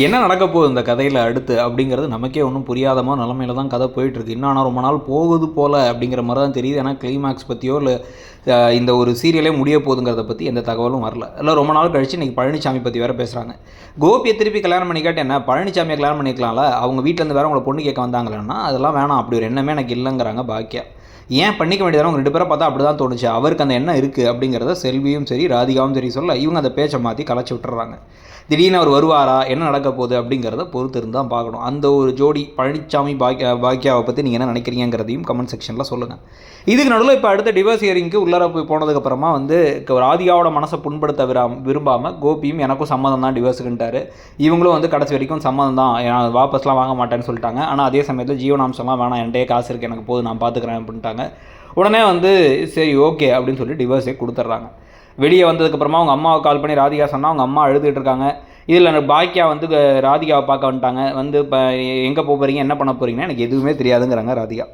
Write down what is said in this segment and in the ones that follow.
என்ன நடக்க போகுது இந்த கதையில் அடுத்து அப்படிங்கிறது நமக்கே ஒன்றும் புரியாதமா நிலமையில தான் கதை போயிட்டுருக்கு. இன்னும் ஆனால் ரொம்ப நாள் போகுது போல் அப்படிங்கிற மாதிரி தான் தெரியுது. ஏன்னா கிளைமேக்ஸ் பற்றியோ இல்லை இந்த ஒரு சீரியலே முடிய போகுதுங்கிறத பற்றி எந்த தகவலும் வரல. இல்லை ரொம்ப நாள் கழிச்சு இன்றைக்கி பழனிசாமி பற்றி வேறு பேசுகிறாங்க. கோபியை திருப்பி கல்யாணம் பண்ணிக்காட்டு என்ன பழனிசாமியை கல்யாணம் பண்ணிக்கலாம்ல, அவங்க வீட்டிலேருந்து வேறு உங்களை பொண்ணு கேட்க வந்தாங்களேன்னா அதெல்லாம் வேணாம், அப்படி ஒரு எண்ணமே எனக்கு இல்லைங்கிறாங்க பாக்கியா. ஏன் பண்ணிக்க வேண்டியதான அவங்க 2 பேரை பார்த்தா அப்படி தான் தோணுச்சு. அவருக்கு அந்த எண்ணம் இருக்குது அப்படிங்கிறத செல்வியும் சரி ராதிகாவும் சரி சொல்ல இவங்க அந்த பேச்சை மாற்றி கலைச்சி விட்டுறாங்க. திடீர்னு அவர் வருவாரா, என்ன நடக்க போகுது அப்படிங்கிறத பொறுத்து இருந்து தான் பார்க்கணும். அந்த ஒரு ஜோடி பழனிசாமி பாக்கியாவை பற்றி நீங்கள் என்ன நினைக்கிறீங்கிறதையும் கமெண்ட் செக்ஷனில் சொல்லுங்கள். இதுக்கு நடுவில் இப்போ அடுத்த டிவோர்ஸ் ஹியரிங்க்கு உள்ளார போய் போனதுக்கப்புறமா ராதிகாவோட மனசை புண்படுத்த விரும்பாமல் கோபியும் எனக்கும் சம்மதம் தான் டிவோர்ஸுக்குன்ட்டார். இவங்களும் கடைசி வரைக்கும் சம்மதம் தான், வாபஸ்லாம் வாங்க மாட்டேன்னு சொல்லிட்டாங்க. ஆனால் அதே சமயத்தில் ஜீவனாம்சம்லாம் வேணாம், என்கிட்டயே காசு இருக்குது, எனக்கு போதும், நான் பார்த்துக்கிறேன் அப்படின்ட்டாங்க. உடனே சரி ஓகே அப்படின்னு சொல்லி டிவோர்ஸே கொடுத்துட்றாங்க. வெளியே வந்ததுக்கப்புறமா அவங்க அம்மாவை கால் பண்ணி ராதிகா சொன்னால் அவங்க அம்மா அழுதுகிட்டு இருக்காங்க. இதில் பாக்கியா ராதிகாவை பார்க்க வந்துட்டாங்க. இப்போ எங்கே போகிறீங்க, என்ன பண்ண போகிறீங்கன்னா எனக்கு எதுவுமே தெரியாதுங்கிறாங்க ராதிகா.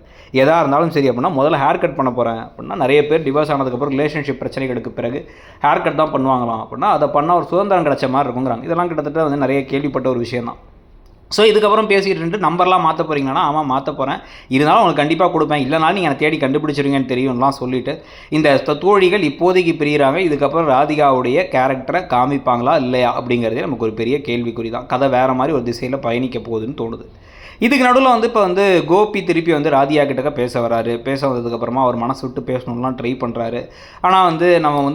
எதாக இருந்தாலும் சரி அப்படின்னா முதல்ல ஹேர் கட் பண்ண போகிறேன் அப்படின்னா, நிறைய பேர் டிவோர்ஸ் ஆனதுக்கப்புறம் ரிலேஷன்ஷிப் பிரச்சனைகளுக்கு பிறகு ஹேர் கட் தான் பண்ணுவாங்களாம். அப்படின்னா அதை பண்ணால் ஒரு சுதந்திரம் கிடைச்ச மாதிரி இருக்குங்கிறாங்க. இதெல்லாம் கிட்டத்தட்ட நிறைய கேள்விப்பட்ட ஒரு விஷயம் தான். ஸோ இதுக்கப்புறம் பேசிக்கிட்டு நம்பர்லாம் மாற்ற போகிறீங்கன்னா, ஆமாம் மாற்ற போகிறேன், இருந்தாலும் உங்களுக்கு கண்டிப்பாக கொடுப்பேன், இல்லைனாலும் நீங்கள் தேடி கண்டுபிடிச்சிருங்கன்னு தெரியும்லாம் சொல்லிவிட்டு இந்த தோழிகள் இப்போதைக்கு பிரிகிறாங்க. இதுக்கப்புறம் ராதிகாவுடைய கேரக்டரை காமிப்பாங்களா இல்லையா அப்படிங்கிறதே நமக்கு ஒரு பெரிய கேள்விக்குறி தான். கதை வேறு மாதிரி ஒரு திசையில் பயணிக்க போகுதுன்னு தோணுது. இதுக்கு நடுவில் இப்போ கோபி திருப்பி ராதிகா கிட்டக்க பேச வராரு. பேச வந்ததுக்கப்புறமா அவர் மனசு விட்டு பேசணும்லாம் ட்ரை பண்ணுறாரு. ஆனால் நம்ம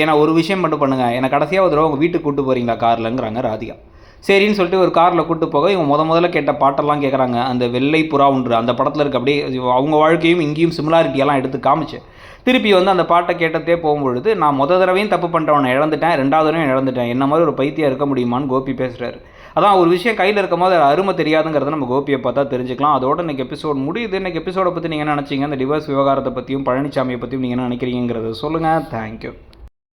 ஏன்னா ஒரு விஷயம் மட்டும் பண்ணுங்கள், என்னை கடைசியாக ஒரு தடவை உங்கள் வீட்டுக்கு கூப்பிட்டு போகிறீங்களா கார்லங்கிறாங்க ராதிகா. சரின்னு சொல்லிட்டு ஒரு காரில் கூப்பிட்டு போக இவங்க முதல்ல கேட்ட பாட்டெல்லாம் கேட்குறாங்க. அந்த வெள்ளை புறா ஒன்று அந்த படத்தில் இருக்க அப்படியே அவங்க வாழ்க்கையும் இங்கேயும் சிமிலாரிட்டியெல்லாம் எடுத்து காமிச்சு திருப்பி அந்த பாட்டை கேட்டதே போகும்பொழுது, நான் தடவையும் தப்பு பண்ணிட்டவனை இழந்துட்டேன், 2வது தடவையும் இழந்துட்டேன், என்ன மாதிரி ஒரு பைத்தியம் இருக்க முடியுமான்னு கோபி பேசுகிறாரு. அதான் ஒரு விஷயம் கையில் இருக்கும் போது அருமை தெரியாதுங்கிறத நம்ம கோபியை பார்த்தா தெரிஞ்சுக்கலாம். அதோட இன்றைக்கி எபிசோட் முடியுது. இன்றைக்கி எபிசோடை பற்றி நீங்கள் என்ன நினச்சிங்க, இந்த டிவோர்ஸ் விவகாரத்தை பற்றியும் பழனிசாமியை பற்றியும் நீங்கள் என்ன நினைக்கிறீங்கிறத சொல்லுங்கள். தேங்க்யூ.